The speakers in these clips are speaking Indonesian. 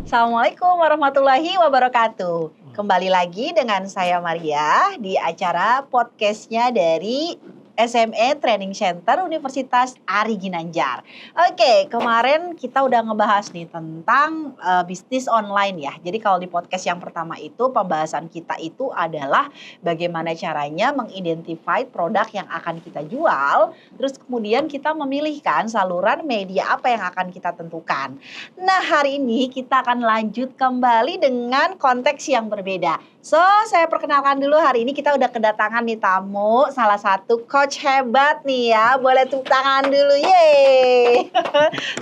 Assalamualaikum warahmatullahi wabarakatuh. Kembali lagi dengan saya Maria di acara podcastnya dari SME Training Center Universitas Ari Ginanjar. Oke, kemarin kita udah ngebahas nih tentang bisnis online ya. Jadi kalau di podcast yang pertama itu pembahasan kita itu adalah bagaimana caranya mengidentify produk yang akan kita jual. Terus kemudian kita memilihkan saluran media apa yang akan kita tentukan. Nah, hari ini kita akan lanjut kembali dengan konteks yang berbeda. So, saya perkenalkan dulu, hari ini kita udah kedatangan nih tamu, salah satu coach hebat nih ya. Boleh tepuk tangan dulu, yeay.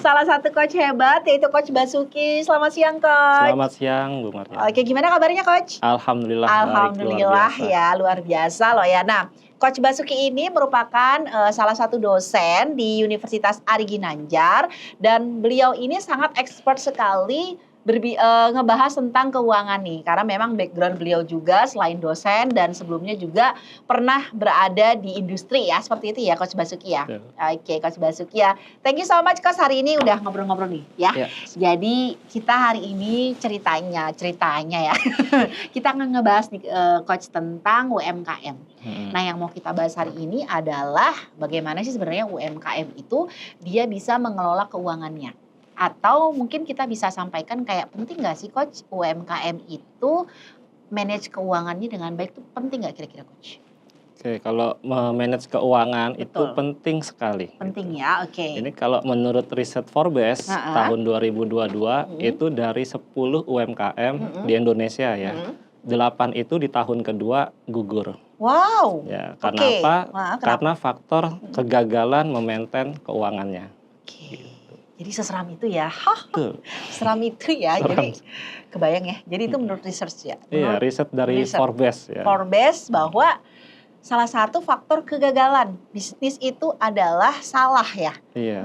Salah satu coach hebat yaitu Coach Basuki. Selamat siang, Coach. Selamat siang, Bu Maria. Oke, gimana kabarnya, Coach? Alhamdulillah. Alhamdulillah baik, ya, luar biasa loh ya. Nah, Coach Basuki ini merupakan salah satu dosen di Universitas Ari Ginanjar dan beliau ini sangat expert sekali ngebahas tentang keuangan nih, karena memang background beliau juga selain dosen dan sebelumnya juga pernah berada di industri ya, seperti itu ya Coach Basuki ya. Oke, Coach Basuki ya. Thank you so much Coach, hari ini udah ngobrol-ngobrol nih ya. Jadi kita hari ini ceritanya ya. Kita akan ngebahas nih Coach tentang UMKM. Nah, yang mau kita bahas hari ini adalah bagaimana sih sebenarnya UMKM itu dia bisa mengelola keuangannya. Atau mungkin kita bisa sampaikan kayak penting nggak sih Coach UMKM itu manage keuangannya dengan baik, itu penting nggak kira-kira Coach? Oke, kalau memanage keuangan itu penting sekali. Penting ya, oke. Ini kalau menurut riset Forbes tahun 2022 itu dari 10 UMKM di Indonesia ya, 8 itu di tahun kedua gugur. Wow. Ya, karena apa? Karena faktor kegagalan memaintain keuangannya. Jadi seseram itu ya, seram itu ya. Jadi kebayang ya. Jadi itu menurut research ya. Iya, riset dari Forbes ya. Forbes bahwa salah satu faktor kegagalan bisnis itu adalah salah ya,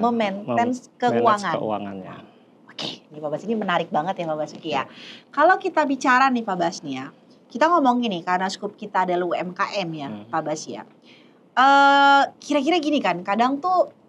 memaintain keuangannya. Oke, ini Pak Bas, ini menarik banget ya Pak Basuki ya. Kalau kita bicara nih Pak Bas nih ya, kita ngomong gini karena skup kita adalah UMKM ya Pak Bas ya. Kira-kira gini kan, kadang tuh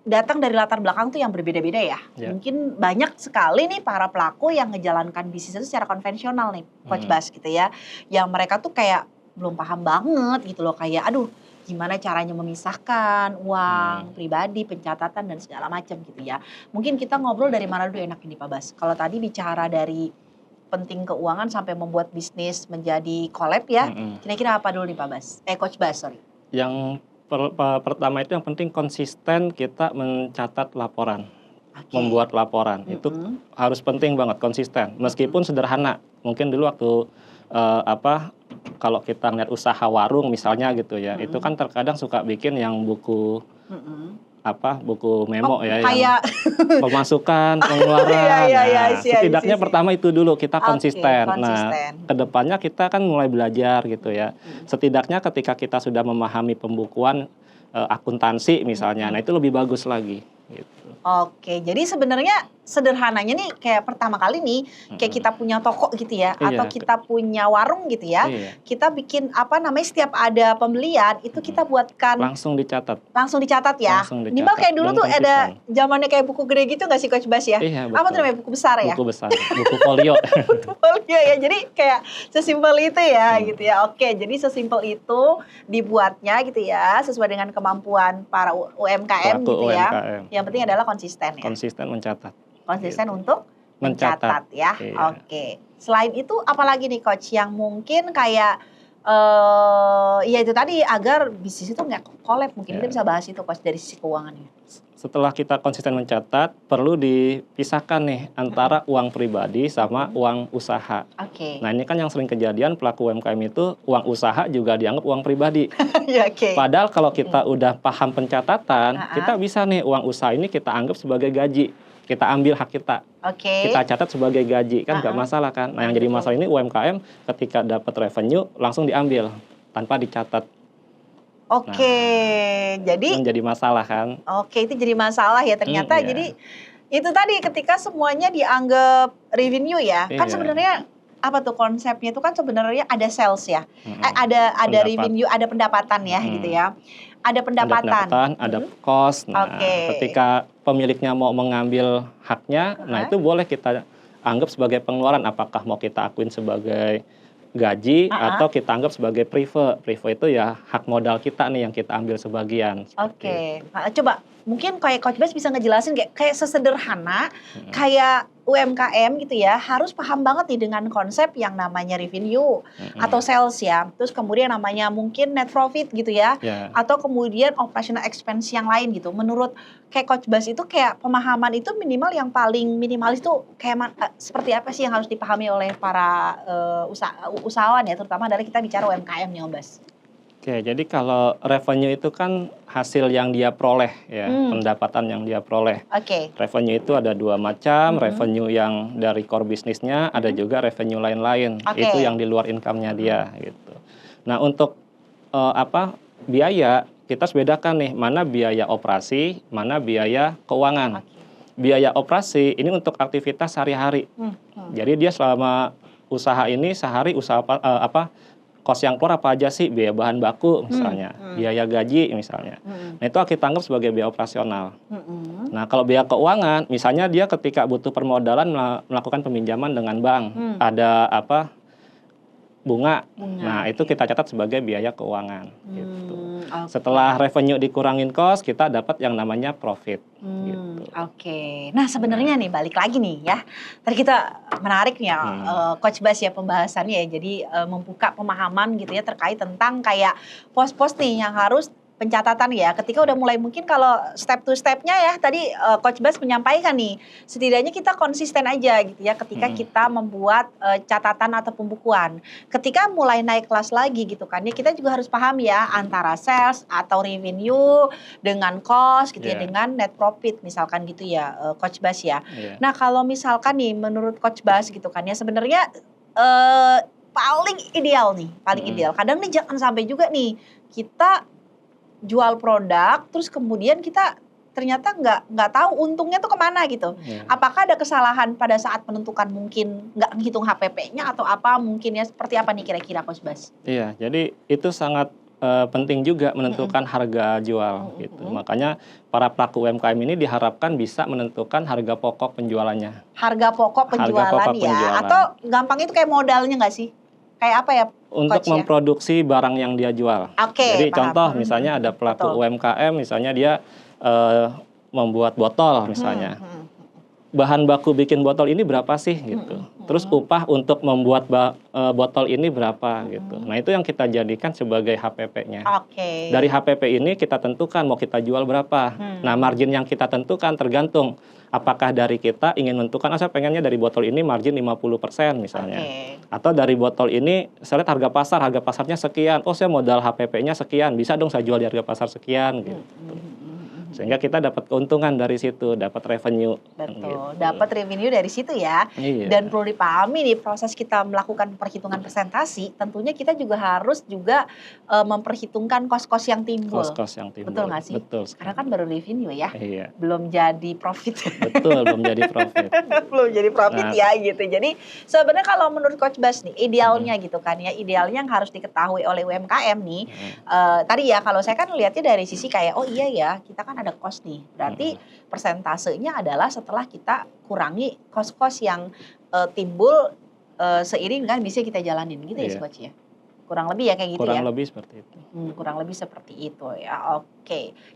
datang dari latar belakang tuh yang berbeda-beda ya. Mungkin banyak sekali nih para pelaku yang ngejalankan bisnis itu secara konvensional nih, Coach Bas gitu ya. Yang mereka tuh kayak belum paham banget gitu loh, kayak aduh gimana caranya memisahkan uang pribadi, pencatatan dan segala macam gitu ya. Mungkin kita ngobrol dari mana dulu enak ini Pak Bas. Kalau tadi bicara dari penting keuangan sampai membuat bisnis menjadi collab ya. Kira-kira apa dulu nih Pak Bas? Coach Bas, sorry. Yang pertama itu yang penting konsisten kita mencatat laporan, membuat laporan itu harus penting banget, konsisten meskipun sederhana. Mungkin dulu waktu kalau kita ngeliat usaha warung misalnya gitu ya, itu kan terkadang suka bikin yang buku buku memo ya, yang pemasukan, pengeluaran. Setidaknya pertama itu dulu kita konsisten. Nah, kedepannya kita kan mulai belajar gitu ya. Setidaknya ketika kita sudah memahami pembukuan akuntansi misalnya, nah itu lebih bagus lagi. Gitu. Oke, jadi sebenarnya sederhananya nih kayak pertama kali nih kayak kita punya toko gitu ya, atau kita punya warung gitu ya, kita bikin setiap ada pembelian itu kita buatkan langsung dicatat ya. Minimal kayak dulu tuh ada zamannya kayak buku gede gitu nggak sih Coach Bas ya? Iya, apa tuh namanya, buku besar ya? Buku besar, buku folio. Buku folio ya, jadi kayak sesimpel itu ya gitu ya. Oke, jadi sesimpel itu dibuatnya gitu ya, sesuai dengan kemampuan para UMKM gitu ya. Yang penting adalah konsisten ya. Konsisten mencatat. Konsisten untuk mencatat ya. Oke. Selain itu apalagi nih Coach yang mungkin kayak ya itu tadi agar bisnis itu nggak collab, mungkin kita bisa bahas itu Coach dari sisi keuangannya. Setelah kita konsisten mencatat, perlu dipisahkan nih antara uang pribadi sama uang usaha. Nah, ini kan yang sering kejadian pelaku UMKM itu uang usaha juga dianggap uang pribadi. Padahal kalau kita udah paham pencatatan, kita bisa nih uang usaha ini kita anggap sebagai gaji. Kita ambil hak kita. Kita catat sebagai gaji, kan nggak masalah kan. Nah, yang jadi masalah ini UMKM ketika dapat revenue langsung diambil tanpa dicatat. Jadi menjadi masalah kan. Itu jadi masalah ya ternyata. Jadi itu tadi ketika semuanya dianggap revenue ya. Kan sebenarnya apa tuh konsepnya itu kan sebenarnya ada sales ya. Ada revenue, ada pendapatan ya gitu ya. Ada pendapatan, ada cost. Nah, ketika pemiliknya mau mengambil haknya, nah itu boleh kita anggap sebagai pengeluaran, apakah mau kita akuin sebagai gaji atau kita anggap sebagai prive. Prive itu ya hak modal kita nih yang kita ambil sebagian. Oke. Coba mungkin kayak Coach Bas bisa ngejelasin kayak sesederhana kayak UMKM gitu ya, harus paham banget nih dengan konsep yang namanya revenue atau sales ya. Terus kemudian namanya mungkin net profit gitu ya. Atau kemudian operational expense yang lain gitu. Menurut kayak Coach Bas itu kayak pemahaman itu minimal yang paling minimalis tuh kayak seperti apa sih yang harus dipahami oleh para usahawan ya, terutama dari kita bicara UMKM nih Om Bas. Oke, jadi kalau revenue itu kan hasil yang dia peroleh ya, pendapatan yang dia peroleh. Revenue itu ada dua macam, revenue yang dari core bisnisnya, ada juga revenue lain-lain. Itu yang di luar income-nya dia gitu. Nah, untuk biaya, kita harus bedakan nih, mana biaya operasi, mana biaya keuangan. Biaya operasi ini untuk aktivitas sehari-hari. Jadi dia selama usaha ini sehari usaha kos yang keluar apa aja sih, biaya bahan baku misalnya, biaya gaji misalnya. Nah itu kita anggap sebagai biaya operasional. Nah kalau biaya keuangan, misalnya dia ketika butuh permodalan melakukan peminjaman dengan bank, ada bunga. Nah itu kita catat sebagai biaya keuangan. Gitu. Setelah revenue dikurangin cost, kita dapat yang namanya profit. Gitu. Nah sebenarnya nih balik lagi nih ya, tadi kita menarik nih ya Coach Bas ya pembahasannya ya, jadi membuka pemahaman gitu ya terkait tentang kayak pos-pos nih yang harus pencatatan ya, ketika udah mulai mungkin kalau step to stepnya ya tadi Coach Bas menyampaikan nih, setidaknya kita konsisten aja gitu ya ketika kita membuat catatan atau pembukuan. Ketika mulai naik kelas lagi gitu kan ya, kita juga harus paham ya antara sales atau revenue dengan cost gitu ya, dengan net profit misalkan gitu ya Coach Bas ya. Nah kalau misalkan nih menurut Coach Bas gitu kan ya, sebenarnya paling ideal nih, paling ideal. Kadang nih jangan sampai juga nih kita jual produk, terus kemudian kita ternyata nggak tahu untungnya tuh kemana gitu. Apakah ada kesalahan pada saat menentukan mungkin nggak menghitung HPP-nya atau apa mungkin ya, seperti apa nih kira-kira Coach Bas? Iya, jadi itu sangat penting juga menentukan harga jual gitu. Makanya para pelaku UMKM ini diharapkan bisa menentukan harga pokok penjualannya. Harga pokok penjualan ya, atau gampang itu kayak modalnya nggak sih? Kayak apa ya? Untuk memproduksi barang yang dia jual. Jadi contoh misalnya ada pelaku UMKM, misalnya dia membuat botol misalnya. Bahan baku bikin botol ini berapa sih gitu. Terus upah untuk membuat botol ini berapa gitu. Nah itu yang kita jadikan sebagai HPP-nya. Dari HPP ini kita tentukan mau kita jual berapa. Nah margin yang kita tentukan tergantung apakah dari kita ingin menentukan, saya pengennya dari botol ini margin 50% misalnya. Atau dari botol ini, saya lihat harga pasarnya sekian, saya modal HPP-nya sekian, bisa dong saya jual di harga pasar sekian gitu. Sehingga kita dapat keuntungan dari situ, dapat revenue. Betul, gitu. dapat revenue dari situ ya. Dan perlu dipahami nih, proses kita melakukan perhitungan presentasi, tentunya kita juga harus memperhitungkan kos-kos yang timbul. Kos-kos yang timbul. Betul nggak sih? Betul. Karena kan baru revenue ya, belum jadi profit. Betul, belum jadi profit. Belum jadi profit ya gitu. Jadi sebenarnya kalau menurut Coach Bas nih, idealnya gitu kan ya, idealnya yang harus diketahui oleh UMKM nih, tadi ya kalau saya kan lihatnya dari sisi kayak, oh iya ya, kita kan ada cost nih. Berarti persentasenya adalah setelah kita kurangi kos-kos yang timbul seiring dengan bisa kita jalanin gitu ya Coach ya. Kurang lebih ya kayak gitu kurang lebih seperti itu. Kurang lebih seperti itu ya.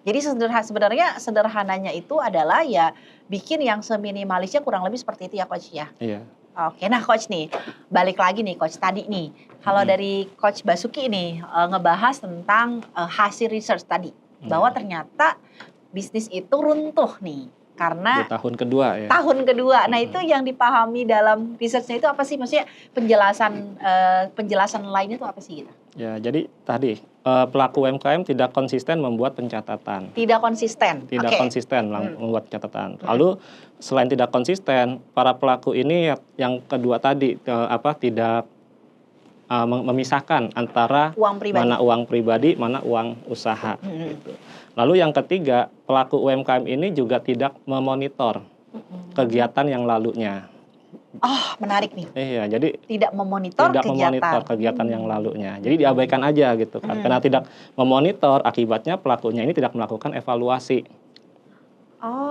Jadi sebenarnya sederhananya itu adalah ya bikin yang seminimalisnya kurang lebih seperti itu ya Coach ya. Nah Coach nih, balik lagi nih Coach tadi nih. Kalau dari Coach Basuki nih ngebahas tentang hasil research tadi bahwa ternyata bisnis itu runtuh nih karena di tahun kedua ya. Tahun kedua. Nah, itu yang dipahami dalam research-nya itu apa sih? Maksudnya penjelasan lainnya itu apa sih gitu? Ya, jadi tadi pelaku UMKM tidak konsisten membuat pencatatan. Tidak konsisten. Konsisten membuat catatan. Lalu selain tidak konsisten, para pelaku ini yang kedua tadi tidak memisahkan antara mana uang pribadi, mana uang usaha. Gitu. Lalu yang ketiga, pelaku UMKM ini juga tidak memonitor kegiatan yang lalunya. Menarik nih. Jadi tidak memonitor kegiatan yang lalunya. Jadi diabaikan aja gitu kan. Karena tidak memonitor, akibatnya pelakunya ini tidak melakukan evaluasi.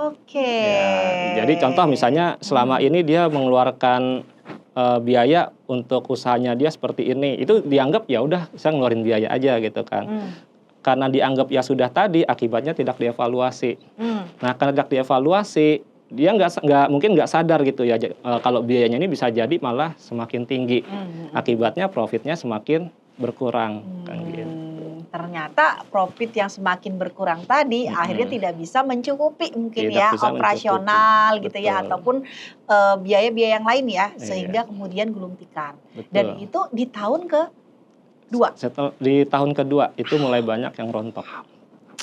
Oke. Ya, jadi contoh misalnya selama ini dia mengeluarkan biaya untuk usahanya dia seperti ini, itu dianggap ya udah saya ngeluarin biaya aja gitu kan. Karena dianggap ya sudah tadi, akibatnya tidak dievaluasi. Nah, karena tidak dievaluasi, dia mungkin nggak sadar gitu ya, kalau biayanya ini bisa jadi malah semakin tinggi. Akibatnya profitnya semakin berkurang. Kan gitu. Ternyata profit yang semakin berkurang tadi akhirnya tidak bisa mencukupi mungkin Tidak ya bisa operasional mencukupi. gitu ya, Betul. ataupun biaya-biaya yang lain ya, Iya. sehingga kemudian gulung tikar. Betul. Dan itu di tahun kedua. Di tahun kedua itu mulai banyak yang rontok.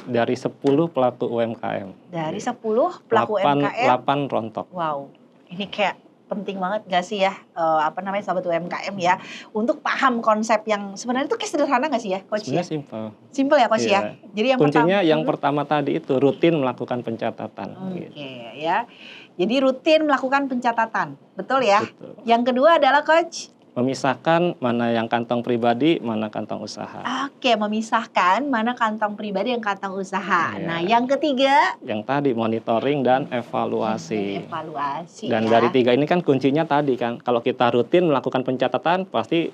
Dari 10 pelaku UMKM. Dari 10 pelaku UMKM. 8 rontok. Wow, ini kayak penting banget gak sih ya, sahabat UMKM ya, untuk paham konsep yang sebenarnya itu kayak sederhana gak sih ya, Coach ya? Sebenarnya simpel. Simpel ya, Coach ya? Jadi yang kuncinya pertama, yang pertama tadi itu rutin melakukan pencatatan. Oke, ya. Jadi rutin melakukan pencatatan, betul ya? Betul. Yang kedua adalah, Coach? Memisahkan mana yang kantong pribadi, mana kantong usaha. Oke, memisahkan mana kantong pribadi dan kantong usaha. Iya. Nah, yang ketiga? Yang tadi monitoring dan evaluasi. Evaluasi Dan ya. dari 3 ini kan kuncinya tadi kan, kalau kita rutin melakukan pencatatan pasti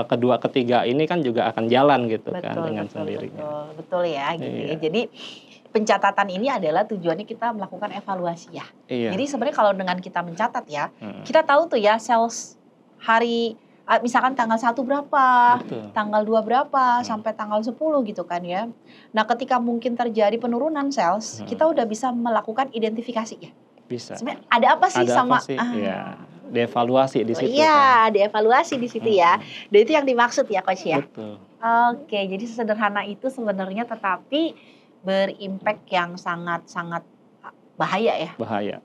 kedua ketiga ini kan juga akan jalan gitu kan dengan sendirinya. Betul ya gitu Iya. ya. Jadi pencatatan ini adalah tujuannya kita melakukan evaluasi ya. Iya. Jadi sebenarnya kalau dengan kita mencatat ya, kita tahu tuh ya sales hari misalkan tanggal 1 berapa, Betul. tanggal 2 berapa, sampai tanggal 10 gitu kan ya. Nah, ketika mungkin terjadi penurunan sales, kita udah bisa melakukan identifikasi ya. Bisa. Sebenarnya ada apa sih Ada sama apa sih? Ya, dievaluasi di situ. Iya, dievaluasi di situ ya. Dan itu yang dimaksud ya, Coach ya. Betul. Oke, jadi sederhana itu sebenarnya, tetapi berimpact yang sangat-sangat bahaya ya. Bahaya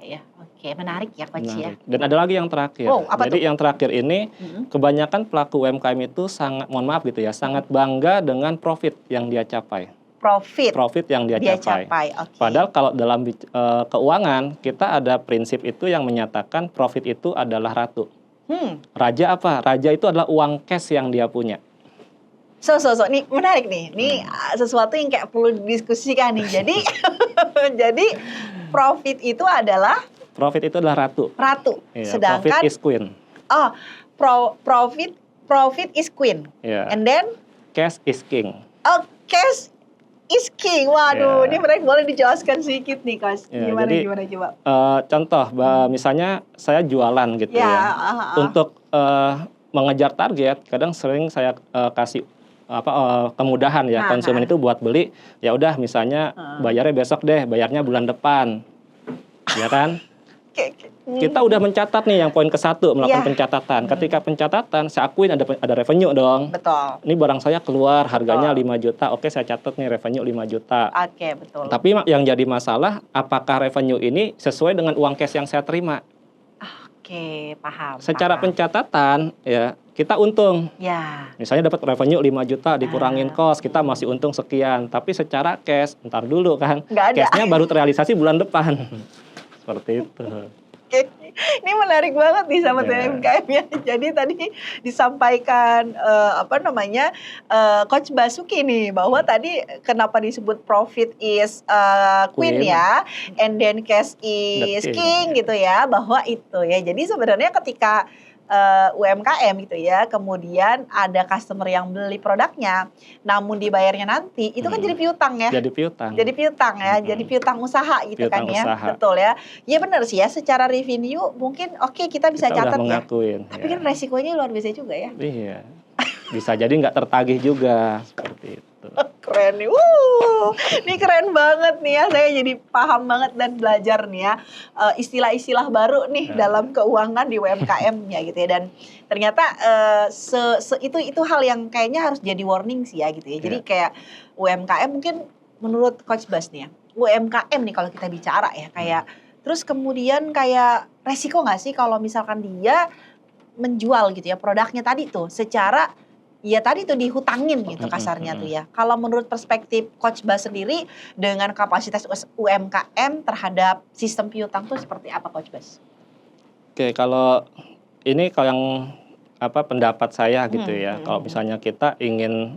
ya. Oke, menarik ya, Coach ya. Dan ada lagi yang terakhir. Oh, apa Jadi tuh? yang terakhir ini kebanyakan pelaku UMKM itu sangat, mohon maaf gitu ya, sangat bangga dengan profit yang dia capai. Profit yang dia capai. Oke. Padahal kalau dalam keuangan kita ada prinsip itu yang menyatakan profit itu adalah ratu. Raja apa? Raja itu adalah uang cash yang dia punya. Nih menarik nih. Ini sesuatu yang kayak perlu didiskusikan nih. Jadi jadi profit itu adalah ratu. Iya, Sedangkan profit is queen. Oh, profit is queen. Yeah. And then Cash is king. oh, cash is king. Waduh, Yeah. ini mereka boleh dijelaskan sedikit nih, Coach. Yeah, Gimana coba? Contoh, misalnya saya jualan gitu ya. Untuk mengejar target, kadang sering saya kasih kemudahan ya konsumen itu buat beli. Ya udah, misalnya bayarnya besok deh, bayarnya bulan depan, ya kan? Kita udah mencatat nih yang poin ke-1, melakukan pencatatan. Ketika pencatatan, saya akuin ada revenue dong. Betul. Ini barang saya keluar, harganya 5 juta. Oke, saya catat nih revenue 5 juta. Oke, betul. Tapi yang jadi masalah, apakah revenue ini sesuai dengan uang cash yang saya terima? Oke, paham. Secara pencatatan, ya kita untung. Ya. Misalnya dapat revenue 5 juta, dikurangin cost, kita masih untung sekian. Tapi secara cash, ntar dulu kan. Nggak ada. Cashnya baru terrealisasi bulan depan. Seperti itu. Oke. Ini menarik banget nih sahabat UMKM ya. Jadi tadi disampaikan Coach Basuki nih, bahwa tadi kenapa disebut profit is queen ya, and then cash is king gitu ya, bahwa itu ya. Jadi sebenarnya ketika UMKM gitu ya, kemudian ada customer yang beli produknya, namun dibayarnya nanti, itu kan jadi piutang ya. Jadi piutang. Jadi piutang ya, jadi piutang usaha gitu Piutang kan ya. usaha. Betul ya. Ya benar sih ya, secara revenue mungkin oke, kita bisa Kita catat udah ya. mengakuin. Tapi kan resikonya luar biasa juga ya. Iya. Bisa jadi nggak tertagih juga, seperti itu. Keren nih. Ini keren banget nih ya. Saya jadi paham banget dan belajar nih ya istilah-istilah baru nih dalam keuangan di UMKM ya gitu ya. Dan ternyata itu hal yang kayaknya harus jadi warning sih ya gitu ya. Jadi kayak UMKM mungkin menurut Coach Bas nih ya, UMKM nih kalau kita bicara ya, kayak terus kemudian kayak resiko nggak sih kalau misalkan dia menjual gitu ya produknya tadi tuh secara ya tadi tuh dihutangin gitu kasarnya tuh ya. Kalau menurut perspektif Coach Bas sendiri dengan kapasitas UMKM terhadap sistem piutang tuh seperti apa, Coach Bas? Oke, kalau yang pendapat saya gitu ya. Kalau misalnya kita ingin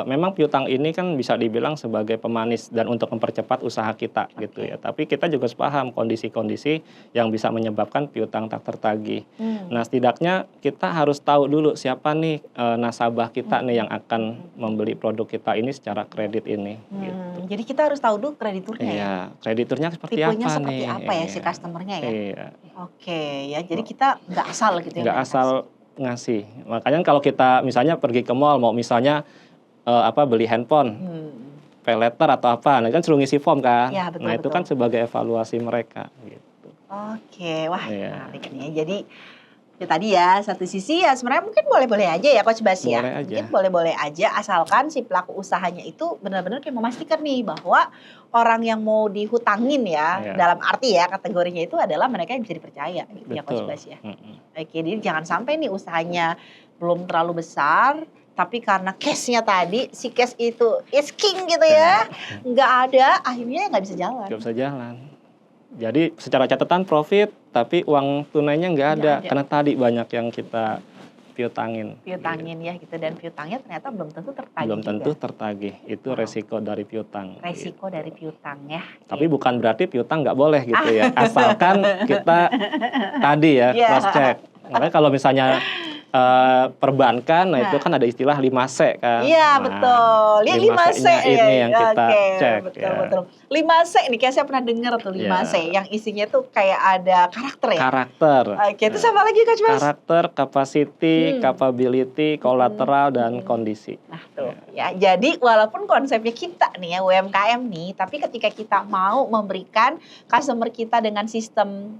memang piutang ini kan bisa dibilang sebagai pemanis dan untuk mempercepat usaha kita gitu ya. Tapi kita juga harus paham kondisi-kondisi yang bisa menyebabkan piutang tak tertagih. Nah, setidaknya kita harus tahu dulu siapa nih nasabah kita nih yang akan membeli produk kita ini secara kredit ini. Gitu. Jadi kita harus tahu dulu krediturnya ya. Iya, krediturnya seperti Tipenya apa seperti nih? apa ya si customernya ya. Iya. Oke ya, jadi kita nggak asal gitu ya. Nggak asal ngasih. Makanya kalau kita misalnya pergi ke mall mau misalnya beli handphone, pay letter atau apa, nah kan suruh ngisi form kan. Ya, betul, nah itu kan sebagai evaluasi mereka. Gitu. Oke, wah menarik nih. Jadi ya tadi ya satu sisi ya sebenarnya mungkin boleh-boleh aja ya Coach Bas ya. Mungkin boleh-boleh aja asalkan si pelaku usahanya itu benar-benar kayak memastikan nih bahwa orang yang mau dihutangin ya, dalam arti ya kategorinya itu adalah mereka yang bisa dipercaya gitu. Betul. Ya Coach Bas ya. Oke, jadi jangan sampai nih usahanya belum terlalu besar tapi karena cashnya tadi, si cash itu is king gitu ya, nggak ada, akhirnya nggak bisa jalan. Nggak bisa jalan. Jadi secara catatan profit, tapi uang tunainya nggak ada. Karena tadi banyak yang kita piutangin. Piutangin ya gitu, dan piutangnya ternyata belum tentu tertagih. Belum tentu tertagih, itu resiko dari piutang. Resiko dari piutang ya. Tapi bukan berarti piutang nggak boleh gitu ya, asalkan kita tadi ya cross check. Makanya kalau misalnya perbankan, nah itu kan ada istilah 5C kan. Iya betul, ya 5C ini yang kita cek. Betul. 5C nih kayak saya pernah dengar tuh 5C yang isinya tuh kayak ada karakter ya. Karakter. Oke, itu sama lagi Coach Bas? Karakter, capacity, capability, collateral, dan kondisi. Nah tuh ya, jadi walaupun konsepnya kita nih ya UMKM nih, tapi ketika kita mau memberikan customer kita dengan sistem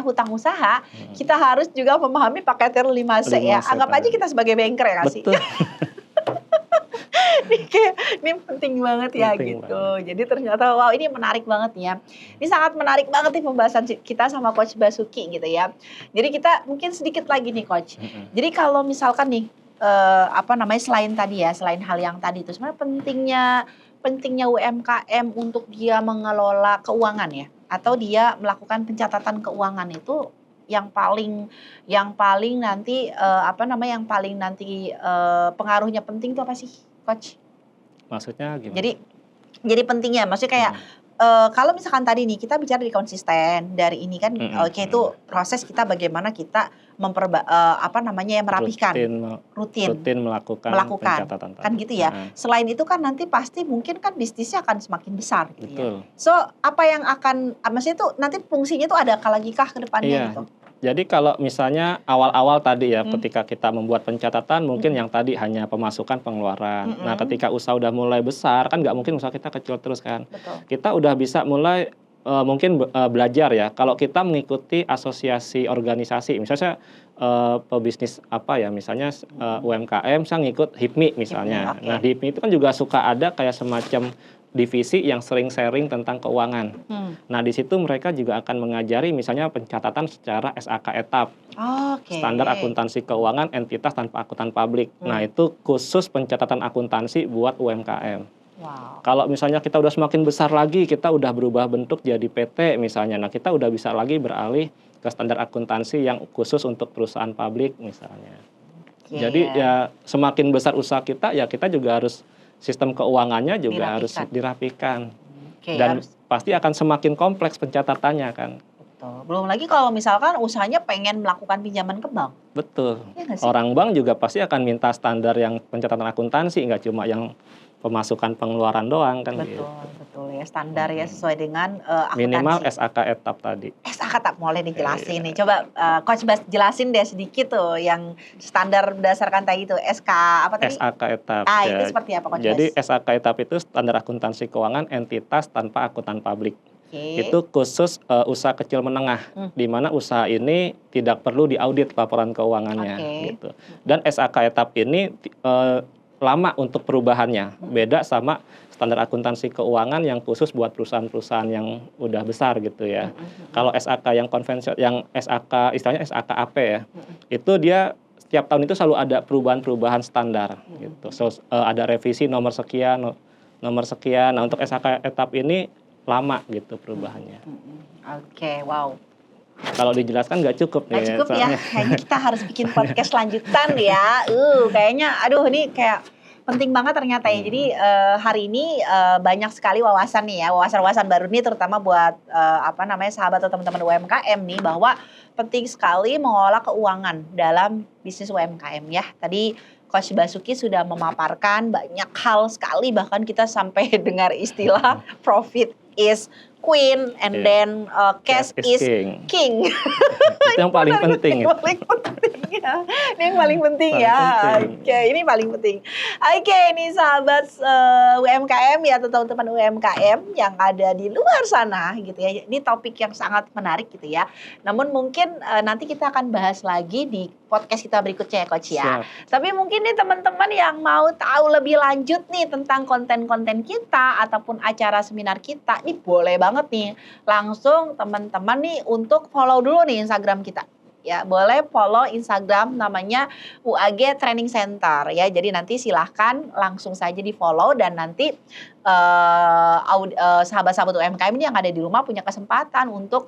hutang usaha, kita harus juga memahami paket 5C ya. Anggap aja kita sebagai banker ya kasih. Betul. Ini penting banget ya gitu. Jadi ternyata wow ini menarik banget ya. Ini sangat menarik banget nih pembahasan kita sama Coach Basuki gitu ya. Jadi kita mungkin sedikit lagi nih Coach. Jadi kalau misalkan nih selain tadi ya, selain hal yang tadi itu sebenarnya pentingnya UMKM untuk dia mengelola keuangan ya, atau dia melakukan pencatatan keuangan itu yang paling nanti pengaruhnya penting itu apa sih, Coach? Maksudnya gimana? Jadi pentingnya, maksudnya kayak kalau misalkan tadi nih kita bicara di konsisten dari ini kan, itu proses kita bagaimana kita merapikan, rutin melakukan pencatatan kan gitu ya. Selain itu kan nanti pasti mungkin kan bisnisnya akan semakin besar gitu. Betul. Ya. So apa yang akan maksudnya itu nanti fungsinya itu ada lagi kah ke depannya gitu? Jadi kalau misalnya awal-awal tadi ya, ketika kita membuat pencatatan mungkin yang tadi hanya pemasukan pengeluaran. Nah ketika usaha udah mulai besar kan nggak mungkin usaha kita kecil terus kan. Betul. Kita udah bisa mulai belajar ya. Kalau kita mengikuti asosiasi organisasi, misalnya pebisnis misalnya UMKM, saya ngikut HIPMI misalnya. Nah di HIPMI itu kan juga suka ada kayak semacam divisi yang sering sharing tentang keuangan. Nah di situ mereka juga akan mengajari misalnya pencatatan secara SAK etap, standar akuntansi keuangan entitas tanpa akuntan publik. Nah itu khusus pencatatan akuntansi buat UMKM. Wow. Kalau misalnya kita udah semakin besar lagi, kita udah berubah bentuk jadi PT misalnya, nah kita udah bisa lagi beralih ke standar akuntansi yang khusus untuk perusahaan publik misalnya. Jadi ya semakin besar usaha kita, ya kita juga harus sistem keuangannya juga harus dirapikan. Dan pasti akan semakin kompleks pencatatannya kan. Betul. Belum lagi kalau misalkan usahanya pengen melakukan pinjaman ke bank. Betul. Ya, orang bank juga pasti akan minta standar yang pencatatan akuntansi, nggak cuma yang pemasukan pengeluaran doang kan. Betul ya, standar ya sesuai dengan akuntansi. Minimal SAK etap tadi. SAK etap boleh dijelasin nih. Coba Coach Bas jelasin deh sedikit tuh yang standar berdasarkan tadi itu SK apa tadi? SAK etap. Itu seperti apa Coach Bas? Jadi SAK etap itu standar akuntansi keuangan entitas tanpa akuntan publik. Itu khusus usaha kecil menengah, di mana usaha ini tidak perlu diaudit laporan keuangannya gitu. Dan SAK etap ini lama untuk perubahannya, beda sama standar akuntansi keuangan yang khusus buat perusahaan-perusahaan yang udah besar gitu ya. Kalau SAK yang konvensional, yang SAK istilahnya SAK AP ya, itu dia setiap tahun itu selalu ada perubahan-perubahan standar gitu. Ada revisi nomor sekian. Nah untuk SAK etap ini lama gitu perubahannya. Oke, wow. Kalau dijelaskan nggak cukup nih. Nggak cukup ya, kayaknya kita harus bikin podcast lanjutan ya. Kayaknya, aduh ini kayak penting banget ternyata ya. Jadi hari ini banyak sekali wawasan nih ya, wawasan-wawasan baru nih terutama buat sahabat atau teman-teman UMKM nih, bahwa penting sekali mengolah keuangan dalam bisnis UMKM ya. Tadi Coach Basuki sudah memaparkan banyak hal sekali, bahkan kita sampai dengar istilah profit is queen and then cash is king. Itu yang paling penting. Yang paling penting ya. Ini yang paling penting ya. Oke, ini paling penting. Oke, ini sahabat UMKM ya, atau teman-teman UMKM yang ada di luar sana gitu ya. Ini topik yang sangat menarik gitu ya. Namun mungkin nanti kita akan bahas lagi di podcast kita berikutnya ya Coach ya. Siap. Tapi mungkin nih teman-teman yang mau tahu lebih lanjut nih tentang konten-konten kita ataupun acara seminar kita, ini boleh banget nih langsung teman-teman nih untuk follow dulu nih Instagram kita. Ya, boleh follow Instagram namanya UAG Training Center ya. Jadi nanti silahkan langsung saja di follow, dan nanti sahabat-sahabat UMKM ini yang ada di rumah punya kesempatan untuk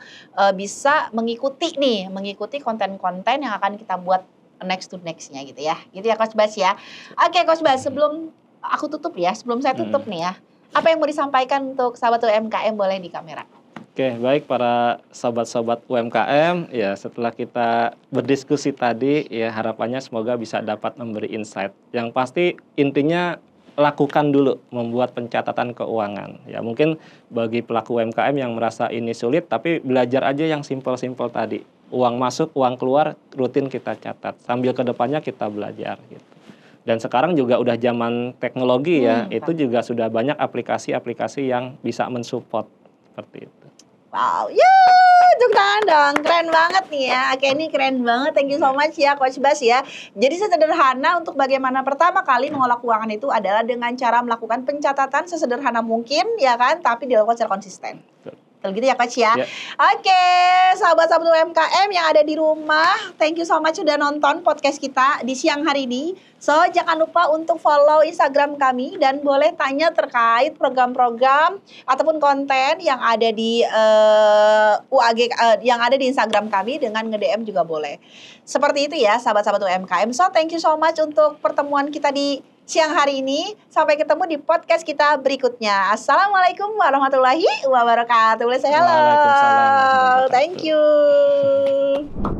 bisa mengikuti konten-konten yang akan kita buat next to next-nya gitu ya. Gitu ya Coach Bas ya. Oke Coach Bas, sebelum aku tutup ya, sebelum saya tutup nih ya, apa yang mau disampaikan untuk sahabat UMKM, boleh di kamera. Oke, baik para sobat-sobat UMKM, ya setelah kita berdiskusi tadi, ya harapannya semoga bisa dapat memberi insight. Yang pasti intinya lakukan dulu membuat pencatatan keuangan. Ya mungkin bagi pelaku UMKM yang merasa ini sulit, tapi belajar aja yang simpel-simpel tadi. Uang masuk, uang keluar, rutin kita catat. Sambil kedepannya kita belajar gitu. Dan sekarang juga udah zaman teknologi ya, itu juga sudah banyak aplikasi-aplikasi yang bisa mensupport seperti itu. Wow, tepuk tangan dong, keren banget nih ya. Oke, ini keren banget, thank you so much ya Coach Bas ya. Jadi sesederhana untuk bagaimana pertama kali mengolah keuangan itu adalah dengan cara melakukan pencatatan sesederhana mungkin ya kan, tapi dilakukan secara konsisten. Betul gitu ya Coach ya. Oke, sahabat-sahabat UMKM yang ada di rumah, thank you so much sudah nonton podcast kita di siang hari ini. So, jangan lupa untuk follow Instagram kami dan boleh tanya terkait program-program ataupun konten yang ada di UAG yang ada di Instagram kami, dengan nge-DM juga boleh. Seperti itu ya sahabat-sahabat UMKM. So, thank you so much untuk pertemuan kita di siang hari ini. Sampai ketemu di podcast kita berikutnya. Assalamualaikum warahmatullahi wabarakatuh. Boleh saya halo. Waalaikumsalam warahmatullahi wabarakatuh. Thank you.